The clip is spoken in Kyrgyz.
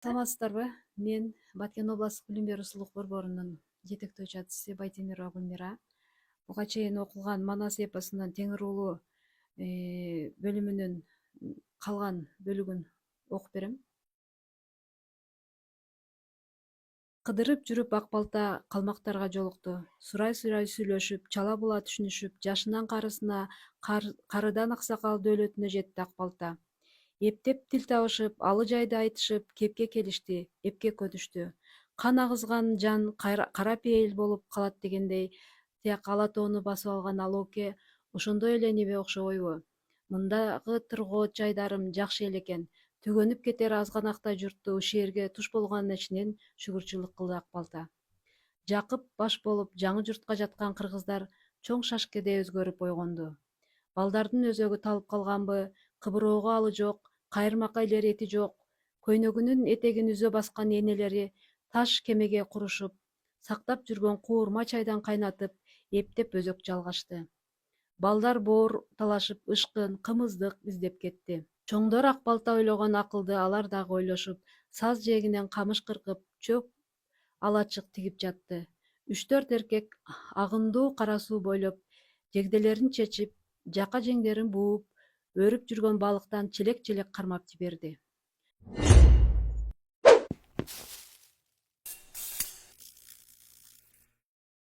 Саламатсыздарбы? Мен Баткен областтык билим берүү ысулдук борборунун жетектөөчү атчысы Байтемирова Гүлмира. Буга чейин окулган Манас эпосунун Теңир уулу бөлүмүнүн калган бөлүгүн окуп берем. Кыдырып жүрүп ак балта калмактарга жолукту. Сурай-сурай сүйлөшүп, чала була түшүнүшүп, жашынан карысына, карыдан аксакал дөөлөтүнө жетти ак балта. Эптеп тил табышып, алы жайды айтышып, кепке келишти, эпке көнүштү. Кан агызган жан кара пейил болуп калат дегендей, тияк ала тоону басып алган Алооке ошондой эле небе окшобойбу? Мындагы тыргоот жайдарым жакшы эле экен. Түгөнүп кетер азганактай журтту ушерге туш болгонун ичинен шүгүрчүлүк кылды ак балта. Жакып баш болуп жаңы журтка жаткан кыргыздар чоң шашкеде өзгөрүп бойгонду. Балдардын өзөгү талып калганбы, кыбыроого алы жок, кайырмакка илер эти жок. Көйнөгүнүн этегин үзө баскан энелери таш кемеге курушуп, сактап жүргөн куурма чайдан кайнатып, эптеп өзөк жалгашты. Балдар боор талашып, ышкын, кымыздык издеп кетти. Чоңдор ак балта ойлогон акылды алар дагы ойлошуп, саз жээгинен камыш кыркып, чөп алачык тигип жатты. 3-4 эркек агындуу кара суу бойлоп, жегделерин чечип, жака жеңдерин бууп, өрүп жүргөн балыктан челек-челек кармап жиберди.